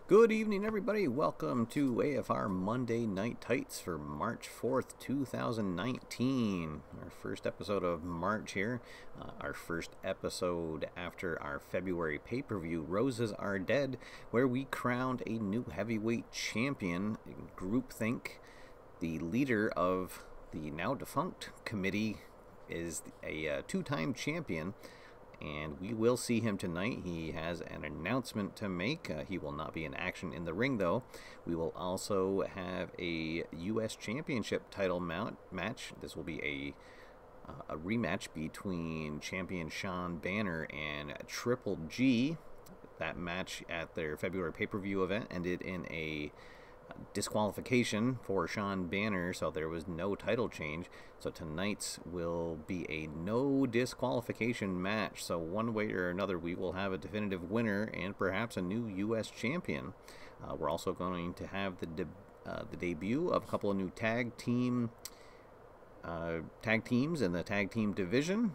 Good evening, everybody. Welcome to AFR Monday Night Tights for March 4th, 2019. Our first episode of March here. Our first episode after our February pay-per-view, Roses Are Dead, where we crowned a new heavyweight champion, Greupthinck. The leader of the now defunct committee is a two-time champion. And we will see him tonight. He has an announcement to make. He will not be in action in the ring, though. We will also have a U.S. Championship title match. This will be a rematch between champion Shawn and Triple G. That match at their February pay-per-view event ended in a disqualification for Shawn, so there was no title change. So tonight's will be a no disqualification match. So one way or another, we will have a definitive winner and perhaps a new U.S. champion. We're also going to have the debut of a couple of new tag teams in the tag team division.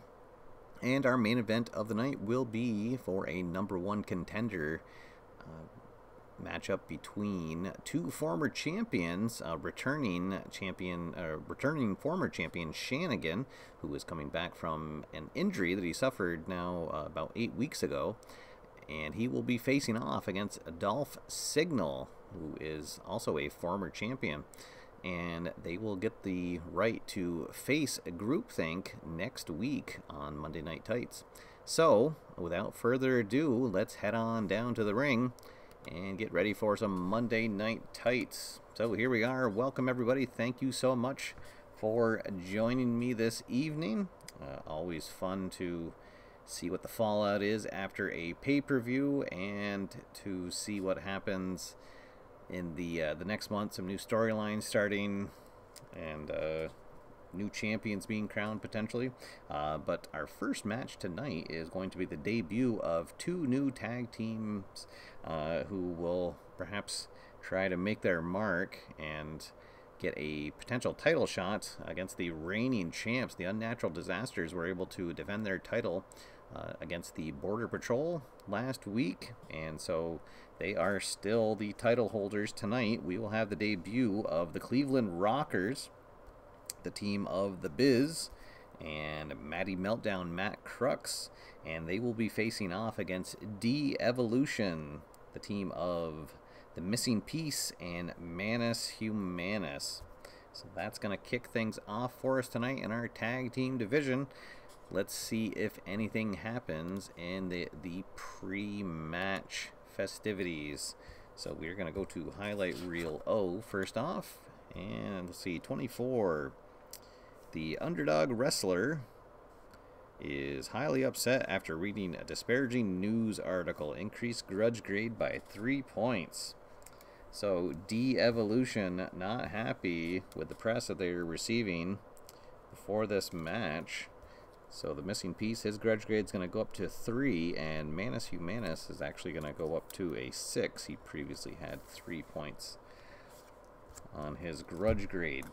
And our main event of the night will be for a #1 contender matchup between two former champions, returning former champion Shanigan, who is coming back from an injury that he suffered now about 8 weeks ago, and he will be facing off against Dolff Signall, who is also a former champion, and they will get the right to face Greupthinck next week on Monday Night Tights. So, without further ado, let's head on down to the ring and get ready for some Monday Night Tights. So here we are. Welcome, everybody. Thank you so much for joining me this evening. Always fun to see what the fallout is after a pay-per-view and to see what happens in the next month. Some new storylines starting and new champions being crowned potentially. But our first match tonight is going to be the debut of two new tag teams who will perhaps try to make their mark and get a potential title shot against the reigning champs. The Unnatural Disasters were able to defend their title against the Border Patrol last week, and so they are still the title holders tonight. We will have the debut of the Cleveland Rockers, the team of The Biz and Matty Meltdown Matt Crux, and they will be facing off against D-Evolution, the team of The Missing Piece and Manus Humanus. So that's going to kick things off for us tonight in our tag team division. Let's see if anything happens in the pre-match festivities. So we're going to go to highlight reel O first off, and let's see, 24. The underdog wrestler is highly upset after reading a disparaging news article. Increased grudge grade by 3 points. So D-Evolution not happy with the press that they're receiving before this match. So the Missing Piece, his grudge grade is going to go up to 3, and Manus Humanus is actually going to go up to a 6. He previously had 3 points on his grudge grade.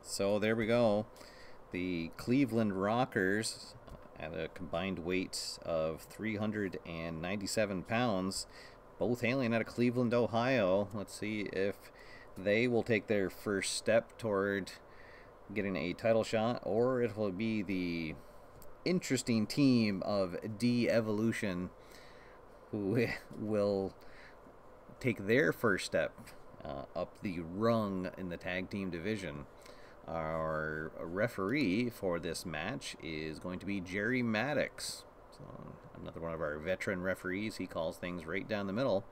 So there we go. The Cleveland Rockers at a combined weight of 397 pounds, both hailing out of Cleveland, Ohio. Let's see if they will take their first step toward getting a title shot, or it will be the interesting team of D-Evolution who will take their first step up the rung in the tag team division. Our referee for this match is going to be Jerry Maddox, so another one of our veteran referees. He calls things right down the middle,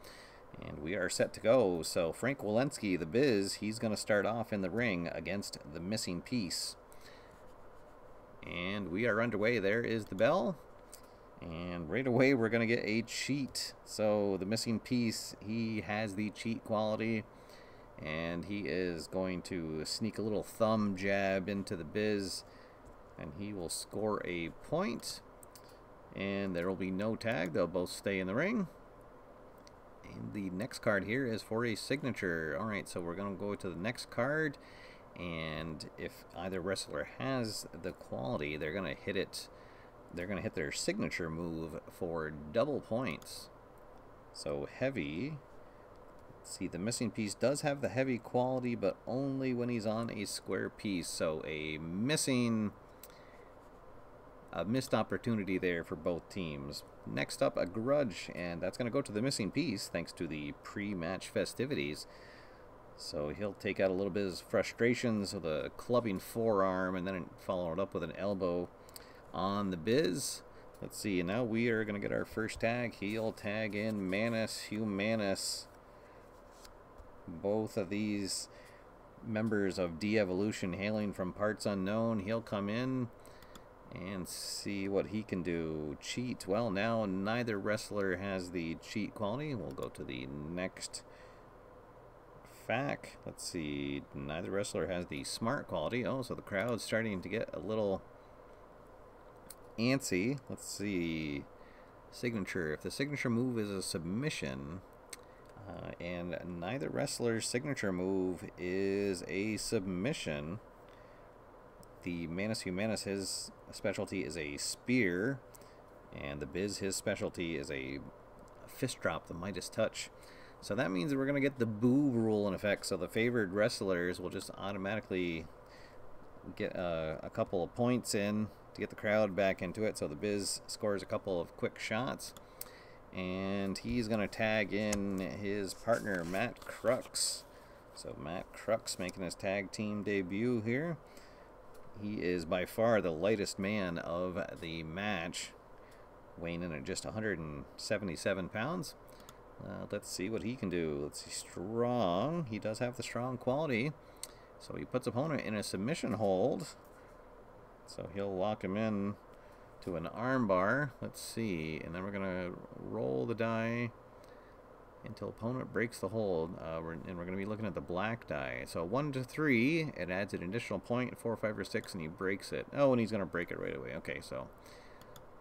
and we are set to go. So Frank Walensky, the Biz, he's going to start off in the ring against the Missing Piece, and we are underway. There is the bell, and right away we're going to get a cheat. So the Missing Piece, he has the cheat quality, and he is going to sneak a little thumb jab into the Biz, and he will score a point, and there will be no tag. They'll both stay in the ring. And the next card here is for a signature. All right, so we're going to go to the next card, and if either wrestler has the quality, they're going to hit it. They're going to hit their signature move for double points. So Heavy See, the missing piece does have the heavy quality, but only when he's on a square piece. So a missed opportunity there for both teams. Next up, a grudge, and that's going to go to the missing piece thanks to the pre-match festivities. So he'll take out a little bit of his frustrations with a clubbing forearm and then follow it up with an elbow on the Biz. Let's see, now we are going to get our first tag. He'll tag in Manus Humanus. Both of these members of De-Evolution hailing from parts unknown. He'll come in and see what he can do. Cheat. Well, now neither wrestler has the cheat quality. We'll go to the next fact. Let's see. Neither wrestler has the smart quality. Oh, so the crowd's starting to get a little antsy. Let's see. Signature. If the signature move is a submission, and neither wrestler's signature move is a submission, the Manus Humanus, his specialty is a spear, and the Biz, his specialty is a fist drop, the Midas touch. So that means that we're going to get the boo rule in effect, so the favored wrestlers will just automatically get a couple of points in to get the crowd back into it. So the Biz scores a couple of quick shots, and he's going to tag in his partner, Matt Crux. So Matt Crux making his tag team debut here. He is by far the lightest man of the match, weighing in at just 177 pounds. Let's see what he can do. Let's see, strong. He does have the strong quality. So he puts opponent in a submission hold. So he'll lock him in to an arm bar. Let's see. And then we're going to roll the die until opponent breaks the hold. And we're going to be looking at the black die. So 1 to 3, it adds an additional point. 4, 5, or 6, and he breaks it. Oh, and he's going to break it right away. Okay, so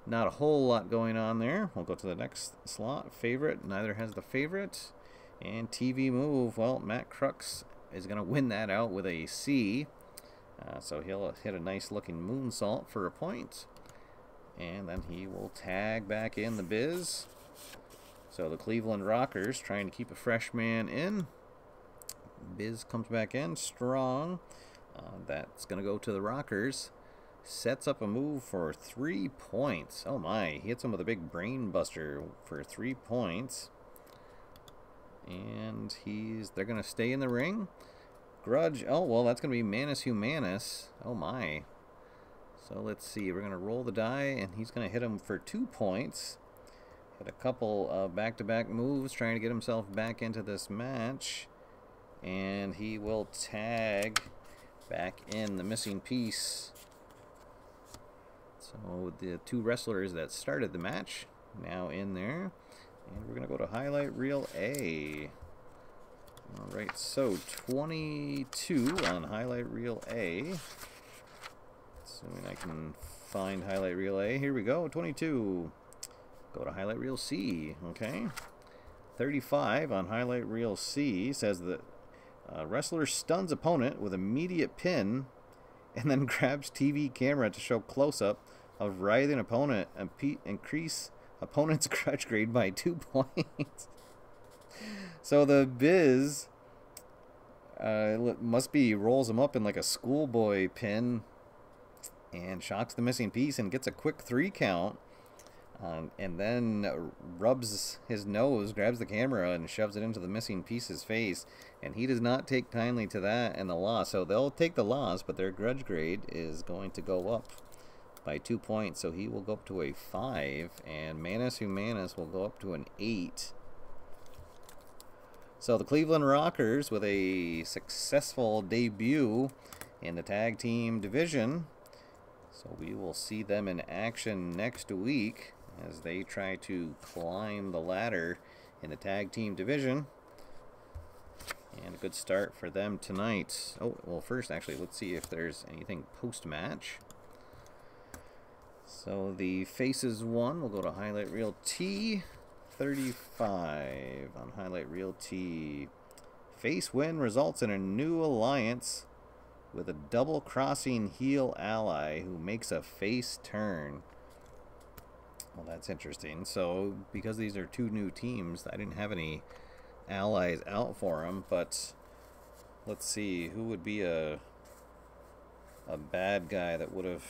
not a whole lot going on there. We'll go to the next slot. Favorite. Neither has the favorite. And TV move. Well, Matt Crux is going to win that out with a C. So he'll hit a nice looking moonsault for a point. And then he will tag back in the Biz. So the Cleveland Rockers trying to keep a fresh man in. Biz comes back in strong. That's going to go to the Rockers. Sets up a move for 3 points. Oh my, he hits him with a big brain buster for 3 points. And they're going to stay in the ring. Grudge. Oh, well, that's going to be Manus Humanus. Oh my. So let's see. We're going to roll the die, and he's going to hit him for 2 points. Hit a couple of back-to-back moves trying to get himself back into this match. And he will tag back in the missing piece. So the two wrestlers that started the match now in there. And we're going to go to highlight reel A. Alright, so 22 on highlight reel A. Assuming I can find highlight reel A. Here we go, 22. Go to highlight reel C, okay. 35 on highlight reel C says that wrestler stuns opponent with immediate pin and then grabs TV camera to show close-up of writhing opponent and increase opponent's grudge grade by 2 points. So the Biz must be rolls him up in like a schoolboy pin and shocks the missing piece and gets a quick 3 count. And then rubs his nose, grabs the camera, and shoves it into the missing piece's face. And he does not take kindly to that and the loss. So they'll take the loss, but their grudge grade is going to go up by 2 points. So he will go up to a 5, and Manus Humanus will go up to an 8. So the Cleveland Rockers with a successful debut in the tag team division. So we will see them in action next week as they try to climb the ladder in the tag team division. And a good start for them tonight. Oh, well, first, actually, let's see if there's anything post-match. So the Faces won. We'll go to highlight reel T. 35 on highlight reel T. Face win results in a new alliance with a double-crossing heel ally who makes a face turn. Well, that's interesting. So, because these are two new teams, I didn't have any allies out for him, but let's see, who would be a bad guy that would have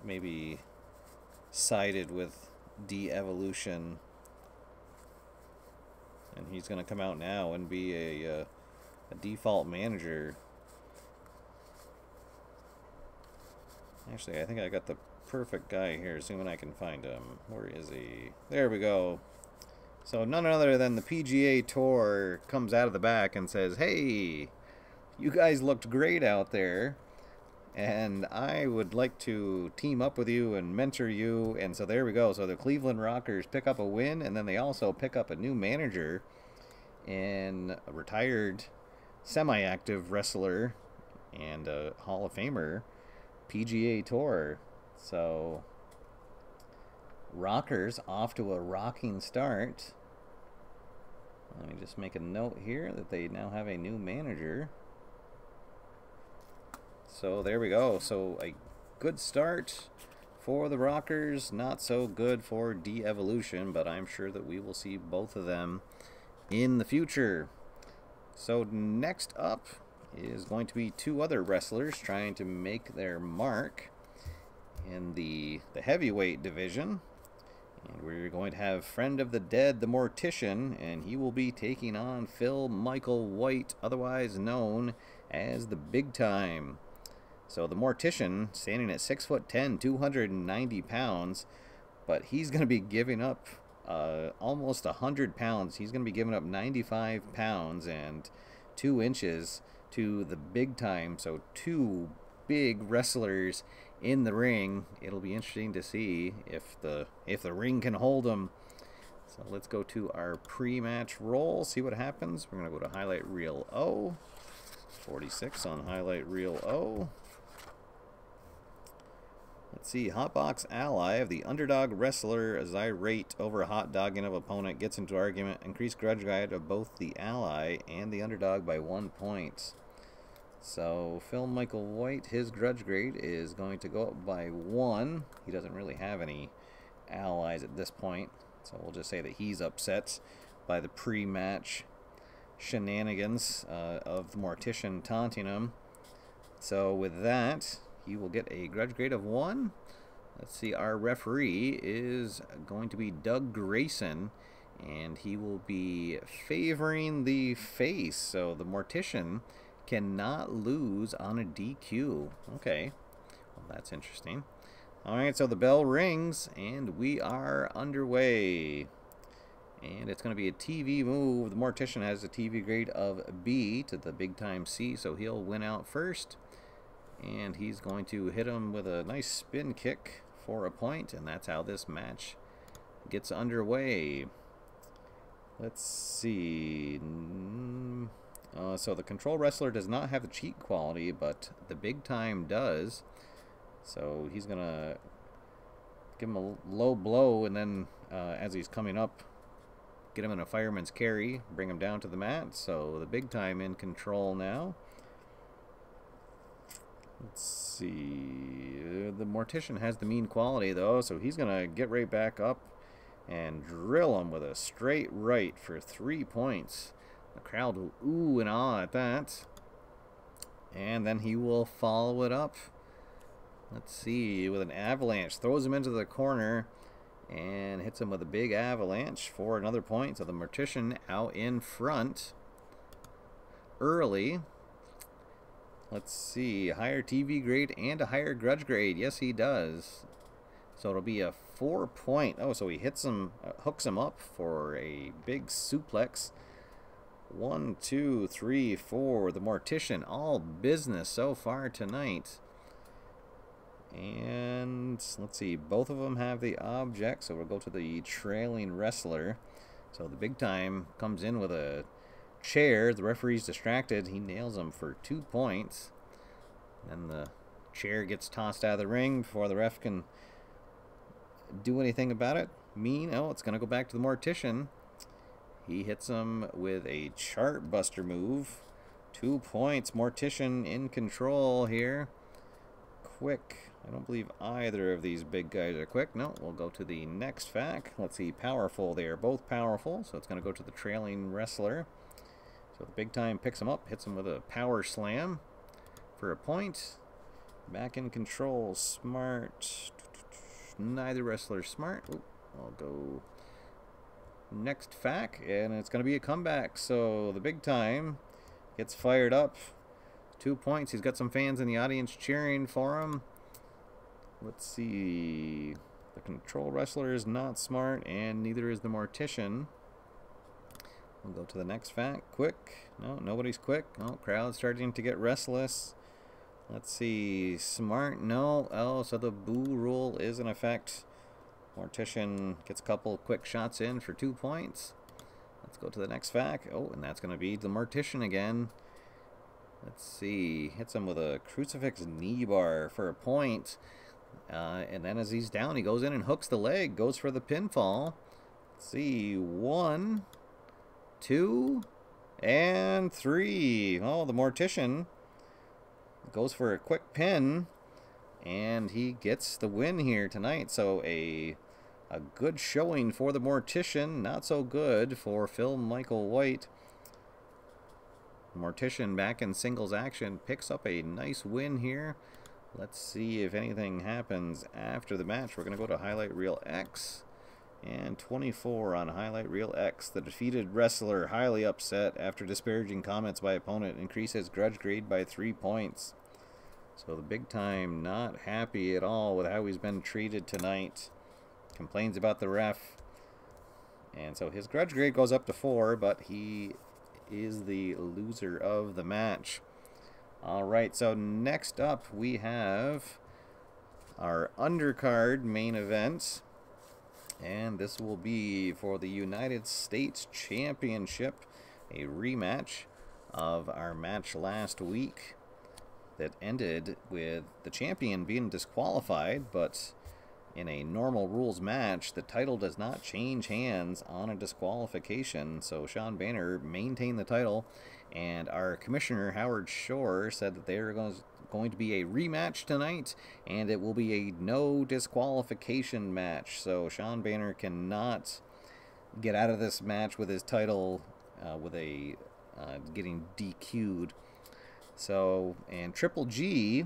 maybe sided with de-evolution. And he's going to come out now and be a default manager. Actually, I think I got the perfect guy here, assuming I can find him. Where is he? There we go. So none other than the PGA Tour comes out of the back and says, hey, you guys looked great out there, and I would like to team up with you and mentor you. And so there we go. So the Cleveland Rockers pick up a win, and then they also pick up a new manager and a retired semi-active wrestler and a Hall of Famer, PGA Tour. So Rockers off to a rocking start. Let me just make a note here that they now have a new manager. So there we go. So a good start for the Rockers, not so good for de-evolution, but I'm sure that we will see both of them in the future. So next up is going to be two other wrestlers trying to make their mark in the heavyweight division. And we're going to have friend of the dead, the Mortician, and he will be taking on Phil Michael White, otherwise known as the Big Time. So the Mortician, standing at 6'10", 290 pounds, but he's going to be giving up almost 100 pounds. He's going to be giving up 95 pounds and 2 inches to the Big Time. So two big wrestlers in the ring. It'll be interesting to see if the ring can hold them. So let's go to our pre-match roll, see what happens. We're going to go to highlight reel O. 46 on highlight reel O. Let's see, Hotbox Ally of the underdog wrestler, as irate over hot dogging of opponent, gets into argument, increased grudge guide of both the ally and the underdog by 1 point. So Phil Michael White, his grudge grade is going to go up by 1. He doesn't really have any allies at this point, so we'll just say that he's upset by the pre-match shenanigans of the Mortician taunting him. So with that, he will get a grudge grade of 1. Let's see, our referee is going to be Doug Grayson, and he will be favoring the face. So the Mortician cannot lose on a DQ. Okay, well, that's interesting. All right, so the bell rings, and we are underway. And it's going to be a TV move. The Mortician has a TV grade of B to the Big Time C, so he'll win out first. And he's going to hit him with a nice spin kick for a point, and that's how this match gets underway. Let's see. So the control wrestler does not have the cheat quality, but the Big Time does. So he's going to give him a low blow, and then as he's coming up, get him in a fireman's carry, bring him down to the mat. So the Big Time in control now. Let's see. The Mortician has the mean quality, though, so he's going to get right back up and drill him with a straight right for 3 points. The crowd will ooh and ah at that. And then he will follow it up. Let's see, with an avalanche. Throws him into the corner and hits him with a big avalanche for another point. So the Mortician out in front early. Let's see, higher TV grade and a higher grudge grade. Yes, he does. So it'll be a 4 point. Oh, so he hits him, hooks him up for a big suplex. 1, 2, 3, 4. The Mortician, all business so far tonight. And let's see, both of them have the object. So we'll go to the trailing wrestler. So the Big Time comes in with a chair. The referee's distracted. He nails him for 2 points. Then the chair gets tossed out of the ring before the ref can do anything about it. Oh, it's going to go back to the Mortician. He hits him with a chart buster move. 2 points. Mortician in control here. quick. I don't believe either of these big guys are quick. No, we'll go to the next fact. Let's see, powerful. They are both powerful, so it's going to go to the trailing wrestler. So the big time picks him up, hits him with a power slam for a point. Back in control, smart. Neither wrestler smart. Ooh, I'll go next fact, and it's going to be a comeback. So the big time gets fired up. 2 points. He's got some fans in the audience cheering for him. Let's see. The control wrestler is not smart, and neither is the mortician. We'll go to the next fact. Quick. No, nobody's quick. Oh, crowd's starting to get restless. Let's see. Smart. No. Oh, so the boo rule is in effect. Mortician gets a couple quick shots in for 2 points. Let's go to the next fact. Oh, and that's going to be the mortician again. Let's see. Hits him with a crucifix knee bar for a point. And then as he's down, he goes in and hooks the leg. Goes for the pinfall. Let's see. 1, 2, and 3. Oh, the mortician goes for a quick pin. And he gets the win here tonight. So a good showing for the mortician. Not so good for Phil Michael White. Mortician back in singles action. Picks up a nice win here. Let's see if anything happens after the match. We're going to go to Highlight Reel X. And 24 on Highlight Reel X. The defeated wrestler highly upset after disparaging comments by opponent. Increases grudge grade by 3 points. So the big time not happy at all with how he's been treated tonight. Complains about the ref. And so his grudge grade goes up to 4, but he is the loser of the match. Alright, so next up we have our undercard main event. And this will be for the United States Championship. A rematch of our match last week that ended with the champion being disqualified, but in a normal rules match, the title does not change hands on a disqualification. So Shawn Banner maintained the title, and our commissioner, Howard Shore, said that they're going to be a rematch tonight, and it will be a no disqualification match. So Shawn Banner cannot get out of this match with his title with a getting DQ'd. So, and Triple G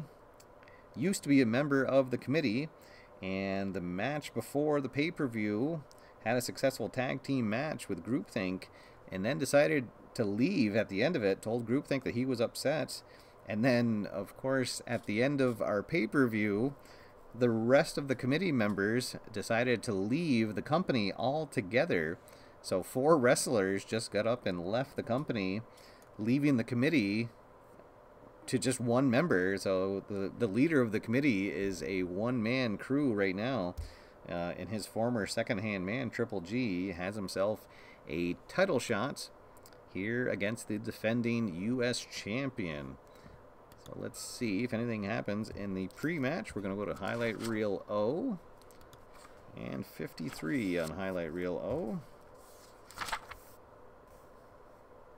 used to be a member of the committee, and the match before the pay-per-view had a successful tag team match with Greupthinck, and then decided to leave at the end of it, told Greupthinck that he was upset, and then, of course, at the end of our pay-per-view, the rest of the committee members decided to leave the company altogether. So 4 wrestlers just got up and left the company, leaving the committee to just 1 member. So the leader of the committee is a one-man crew right now. And his former second-hand man, Triple G, has himself a title shot here against the defending U.S. champion. So let's see if anything happens in the pre-match. We're going to go to Highlight Reel O. And 53 on Highlight Reel O.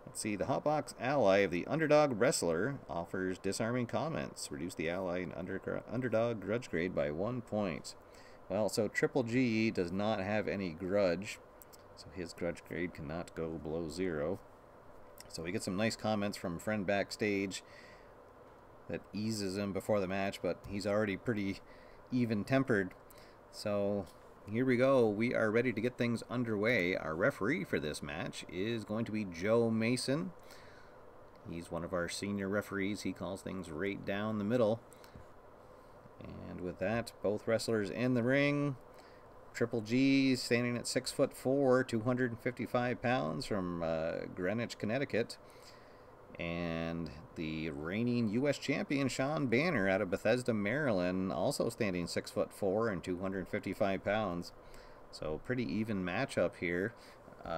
Let's see, the Hotbox ally of the underdog wrestler offers disarming comments. Reduce the ally and underdog grudge grade by 1 point. Well, so Triple G does not have any grudge, so his grudge grade cannot go below 0. So we get some nice comments from a friend backstage that eases him before the match, but he's already pretty even-tempered. So here we go. We are ready to get things underway. Our referee for this match is going to be Joe Mason. He's one of our senior referees. He calls things right down the middle. And with that, both wrestlers in the ring. Triple G standing at 6'4", 255 pounds from Greenwich, Connecticut. And the reigning U.S. champion, Shawn Banner, out of Bethesda, Maryland, also standing 6'4" and 255 pounds. So pretty even matchup here.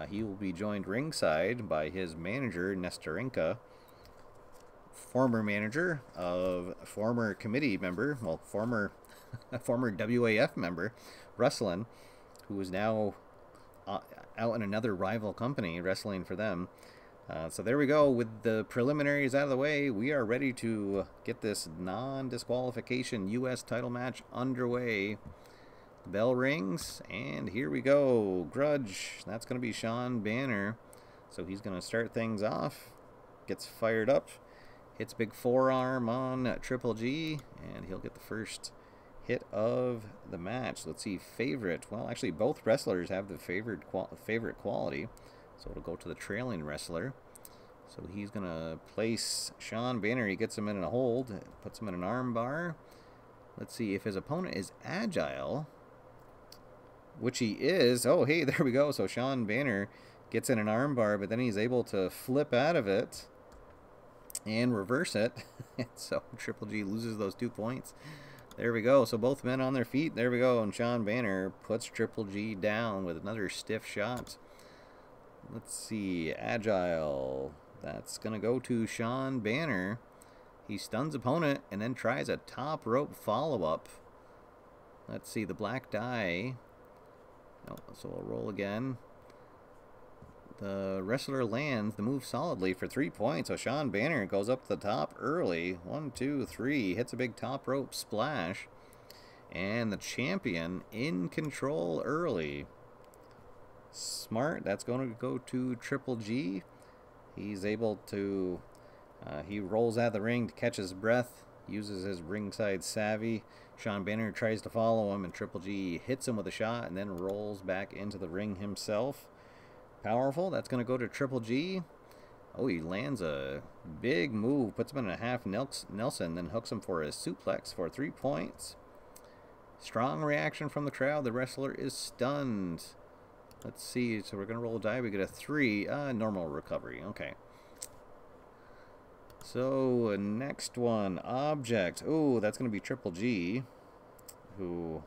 He will be joined ringside by his manager, Nestorenka, former manager of former committee member, well, former WAF member, wrestling, who is now out in another rival company wrestling for them. So there we go. With the preliminaries out of the way, we are ready to get this non-disqualification U.S. title match underway. The bell rings, and here we go. Grudge. That's going to be Shawn Banner. So he's going to start things off. Gets fired up. Hits big forearm on Triple G, and he'll get the first hit of the match. Let's see, favorite. Well, actually, both wrestlers have the favorite quality. So it'll go to the trailing wrestler. So he's going to place Shawn Banner. He gets him in a hold, puts him in an arm bar. Let's see if his opponent is agile, which he is. Oh, hey, there we go. So Shawn Banner gets in an arm bar, but then he's able to flip out of it and reverse it. So Triple G loses those 2 points. There we go. So both men on their feet. There we go. And Shawn Banner puts Triple G down with another stiff shot. Let's see. Agile. That's going to go to Shawn Banner. He stuns opponent and then tries a top rope follow-up. Let's see. The black die. Oh, so we'll roll again. The wrestler lands the move solidly for 3 points. So Shawn Banner goes up to the top early. 1, 2, 3. Hits a big top rope splash. And the champion in control early. Smart. That's going to go to Triple G. He's able to... he rolls out of the ring to catch his breath. Uses his ringside savvy. Shawn Banner tries to follow him, and Triple G hits him with a shot and then rolls back into the ring himself. Powerful. That's going to go to Triple G. Oh, he lands a big move. Puts him in a half Nelson, then hooks him for his suplex for 3 points. Strong reaction from the crowd. The wrestler is stunned. Let's see. So we're going to roll a die. We get a 3. Normal recovery. Okay. So next one. Object. Oh, that's going to be Triple G, who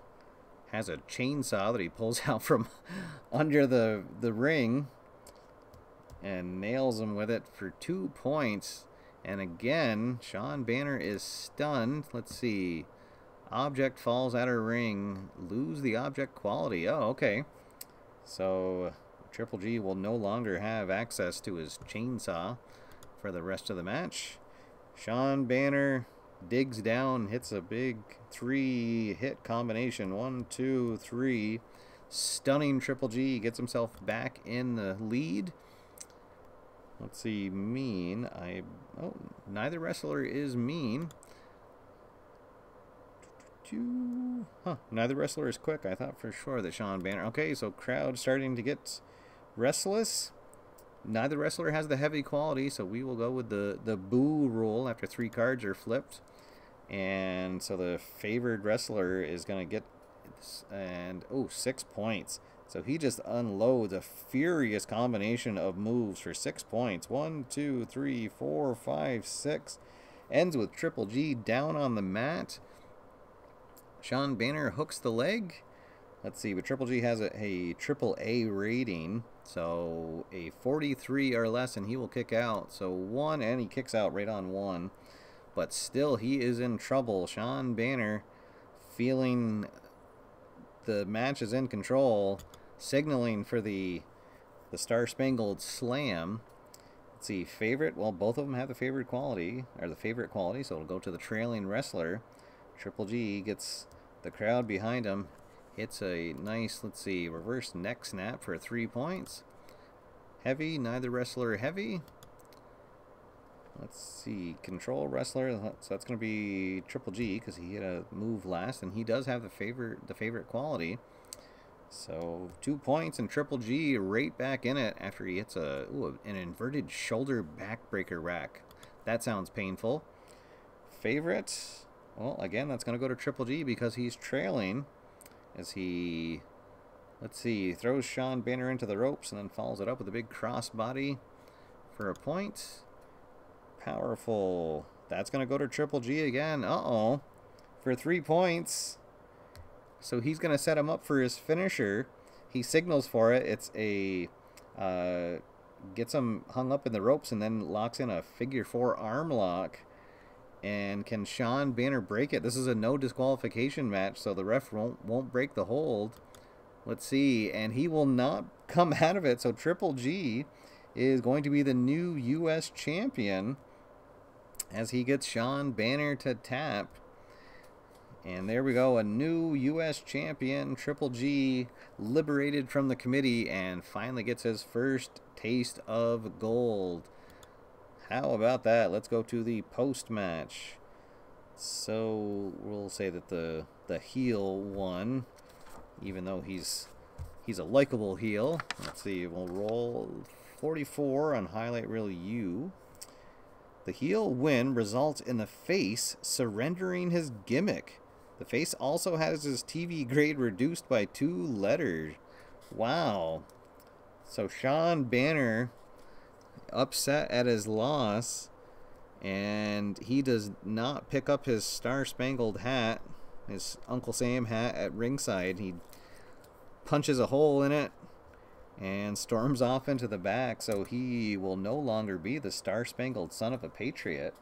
has a chainsaw that he pulls out from under the ring and nails him with it for 2 points. And again, Shawn Banner is stunned. Let's see. Object falls out of ring. Lose the object quality. Oh, okay. So Triple G will no longer have access to his chainsaw for the rest of the match. Shawn Banner digs down, hits a big 3-hit combination. 1, 2, 3. Stunning Triple G. Gets himself back in the lead. Let's see. Mean. Oh, neither wrestler is mean. Neither wrestler is quick. I thought for sure that Shawn Banner... Okay, so crowd starting to get restless. Neither wrestler has the heavy quality, so we will go with the boo rule after 3 cards are flipped. And so the favored wrestler is going to get, and oh, 6 points. So he just unloads a furious combination of moves for 6 points. 1, 2, 3, 4, 5, 6. Ends with Triple G down on the mat. Shawn Banner hooks the leg. Let's see, but Triple G has a triple A rating, so a 43 or less, and he will kick out. So 1, and he kicks out right on 1. But still, he is in trouble. Shawn Banner, feeling the match is in control, signaling for the Star Spangled Slam. Let's see, favorite. Well, both of them have the favorite quality, or the favorite quality, so it'll go to the trailing wrestler. Triple G gets the crowd behind him. Hits a nice, let's see, reverse neck snap for 3 points. Heavy, neither wrestler heavy. Let's see, control wrestler. So that's going to be Triple G because he hit a move last, and he does have the favorite quality. So 2 points, and Triple G right back in it after he hits an inverted shoulder backbreaker rack. That sounds painful. Favorite. Well, again, that's going to go to Triple G because he's trailing. As he, let's see, throws Shawn Banner into the ropes and then follows it up with a big crossbody for a point. Powerful. That's going to go to Triple G again. Uh-oh. For 3 points. So he's going to set him up for his finisher. He signals for it. It's a, gets him hung up in the ropes and then locks in a figure 4 arm lock. And can Shawn Banner break it? This is a no disqualification match, so the ref won't break the hold. Let's see, and he will not come out of it. So Triple G is going to be the new U.S. champion as he gets Shawn Banner to tap. And there we go, a new U.S. champion, Triple G, liberated from the committee and finally gets his first taste of gold. How about that? Let's go to the post-match. So we'll say that the heel won, even though he's a likable heel. Let's see, we'll roll 44 on highlight reel U. The heel win results in the face surrendering his gimmick. The face also has his TV grade reduced by 2 letters. Wow. So Shawn Banner upset at his loss, and he does not pick up his star-spangled hat, his Uncle Sam hat, at ringside. He punches a hole in it and storms off into the back, so he will no longer be the star-spangled son of a patriot.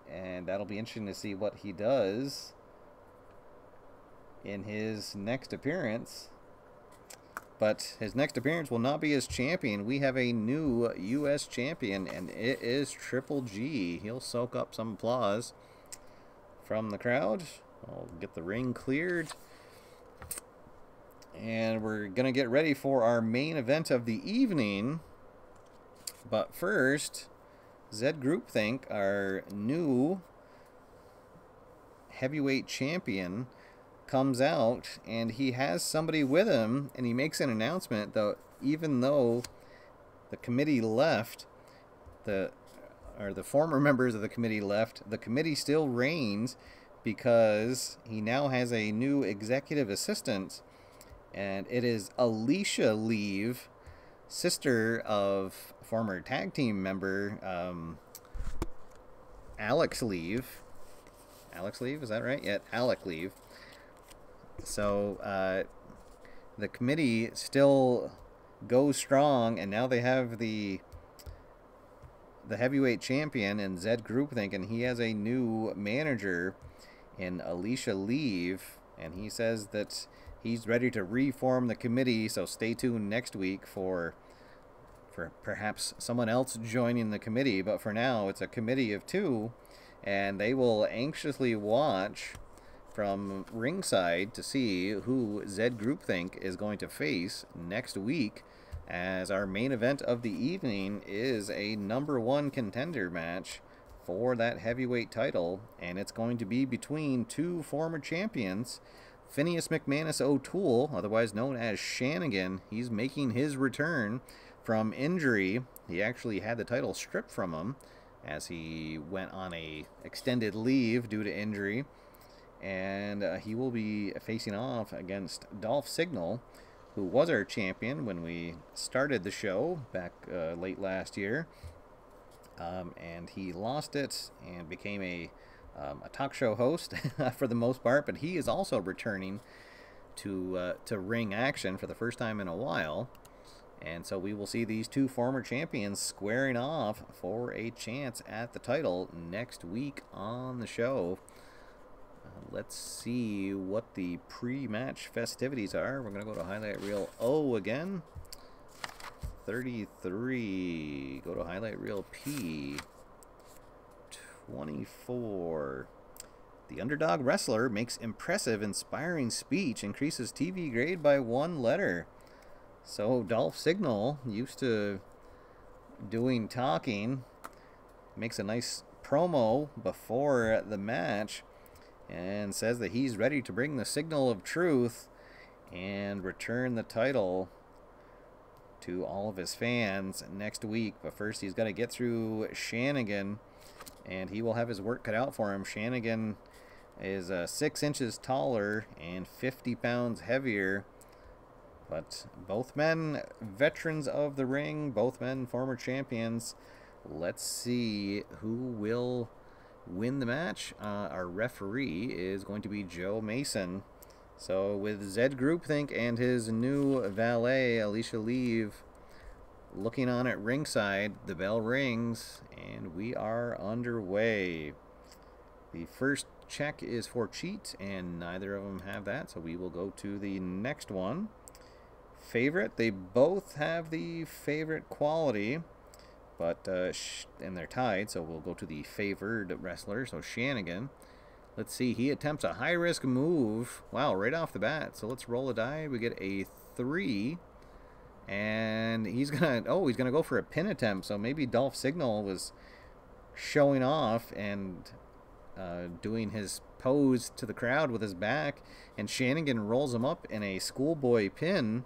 And that'll be interesting to see what he does in his next appearance. But his next appearance will not be as champion. We have a new U.S. champion, and it is Triple G. He'll soak up some applause from the crowd. I'll get the ring cleared. And we're going to get ready for our main event of the evening. But first, Greupthinck, our new heavyweight champion, comes out, and he has somebody with him, and he makes an announcement, though, even though the committee left, the former members of the committee left, the committee still reigns because he now has a new executive assistant, and it is Alicia Leave, sister of former tag team member Alex Leave. Alex Leave, is that right? Yeah, Alec Leave. So the committee still goes strong, and now they have the heavyweight champion in Greupthinck, and he has a new manager in Alicia Leave, and he says that he's ready to reform the committee, so stay tuned next week for perhaps someone else joining the committee. But for now, it's a committee of 2, and they will anxiously watch from ringside to see who Greupthinck is going to face next week, as our main event of the evening is a #1 contender match for that heavyweight title, and it's going to be between 2 former champions. Phineas McManus O'Toole, otherwise known as Shanigan, he's making his return from injury. He actually had the title stripped from him as he went on a extended leave due to injury, and he will be facing off against Dolph Signall, who was our champion when we started the show back late last year, and he lost it and became a talk show host for the most part, but he is also returning to ring action for the first time in a while. And so we will see these 2 former champions squaring off for a chance at the title next week on the show. Let's see what the pre-match festivities are. We're going to go to highlight reel O again. 33. Go to highlight reel P. 24. The underdog wrestler makes impressive, inspiring speech, increases TV grade by 1 letter. So Dolph Signall, used to doing talking, makes a nice promo before the match and says that he's ready to bring the signal of truth and return the title to all of his fans next week. But first he's got to get through Shanigan, and he will have his work cut out for him. Shanigan is 6 inches taller and 50 pounds heavier. But both men veterans of the ring, both men former champions. Let's see who will win the match. Our referee is going to be Joe Mason. So with Greupthinck and his new valet, Alicia Leave, looking on at ringside, the bell rings, and we are underway. The first check is for cheat, and neither of them have that, so we will go to the next one. favorite. They both have the favorite quality, but and they're tied, so we'll go to the favored wrestler. So Shanigan. Let's see, he attempts a high-risk move. Wow, right off the bat. So let's roll a die. We get a 3. And he's gonna go for a pin attempt. So maybe Dolph Signall was showing off and doing his pose to the crowd with his back, and Shanigan rolls him up in a schoolboy pin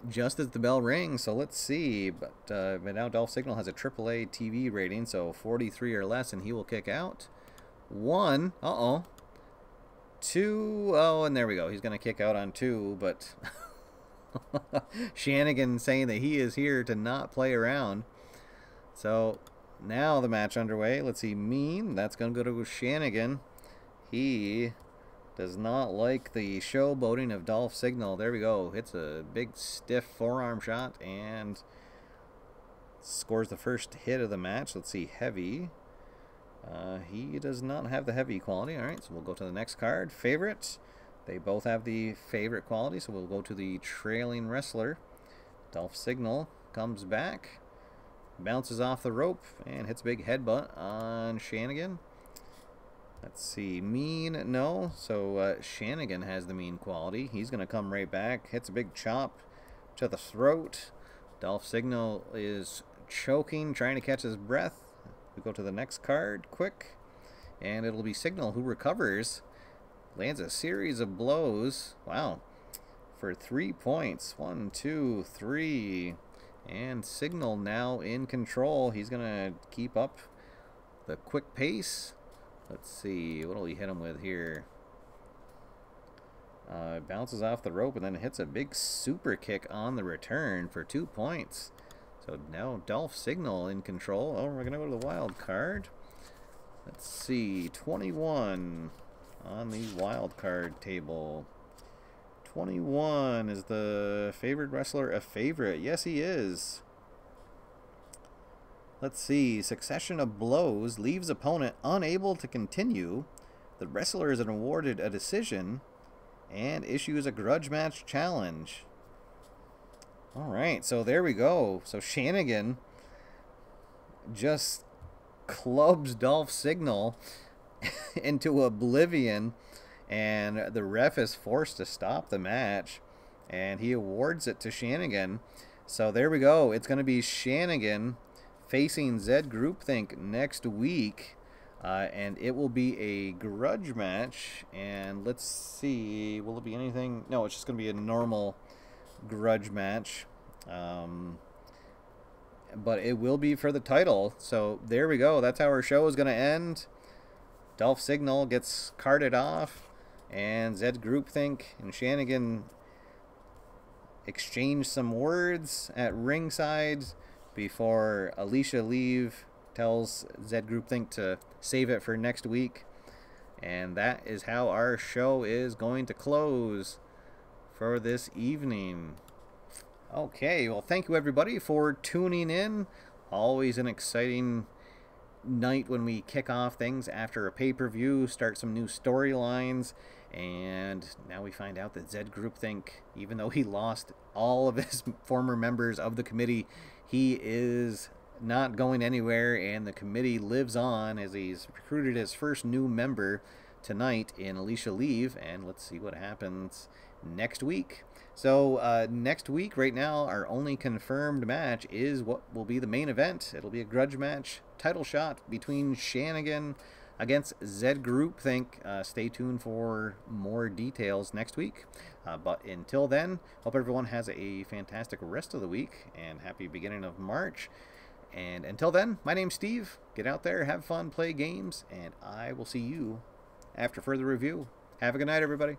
just as the bell rings. So let's see, but now Dolph Signall has a AAA TV rating, so 43 or less, and he will kick out. 1, 2, and there we go. He's gonna kick out on 2, but Shanigan saying that he is here to not play around. So now the match underway. Let's see, Mean. That's going to go to Shanigan. He does not like the showboating of Dolph Signall. There we go. Hits a big stiff forearm shot and scores the first hit of the match. Let's see, Heavy. He does not have the heavy quality. All right, so we'll go to the next card. Favorite. They both have the favorite quality, so we'll go to the trailing wrestler. Dolph Signall comes back, bounces off the rope, and hits a big headbutt on Shanigan. Let's see, Mean, no. So Shanigan has the mean quality. He's going to come right back, hits a big chop to the throat. Dolph Signall is choking, trying to catch his breath. We go to the next card, quick, and it'll be Signall who recovers. Lands a series of blows. Wow. For 3 points. 1, 2, 3. And Signall now in control. He's going to keep up the quick pace. Let's see. What will he hit him with here? Bounces off the rope and then hits a big super kick on the return for 2 points. So now Dolph Signall in control. Oh, we're going to go to the wild card. Let's see. 21 on the wild card table. 21, is the favored wrestler a favorite? Yes, he is. Let's see. Succession of blows leaves opponent unable to continue. The wrestler is awarded a decision and issues a grudge match challenge. All right, so there we go. So Shanigan just clubs Dolph Signall into oblivion, and the ref is forced to stop the match, and he awards it to Shanigan. So there we go. It's going to be Shanigan facing Zed Greupthinck next week, and it will be a grudge match. And let's see, will it be anything? No, it's just going to be a normal grudge match, but it will be for the title. So there we go. That's how our show is going to end. Dolph Signall gets carted off, and Zed Greupthinck and Shanigan exchange some words at ringside before Alicia Leave tells Zed Greupthinck to save it for next week. And that is how our show is going to close for this evening. Okay, well, thank you everybody for tuning in. Always an exciting night when we kick off things after a pay-per-view, start some new storylines, and now we find out that Zed Greupthinck, even though he lost all of his former members of the committee, he is not going anywhere, and the committee lives on as he's recruited his first new member tonight in Alicia Leave, and let's see what happens next week. So next week, right now, our only confirmed match is what will be the main event. It'll be a grudge match, title shot between Shanigan against Zed Greupthinck. Stay tuned for more details next week. But until then, hope everyone has a fantastic rest of the week and happy beginning of March. And until then, my name's Steve. Get out there, have fun, play games, and I will see you after further review. Have a good night, everybody.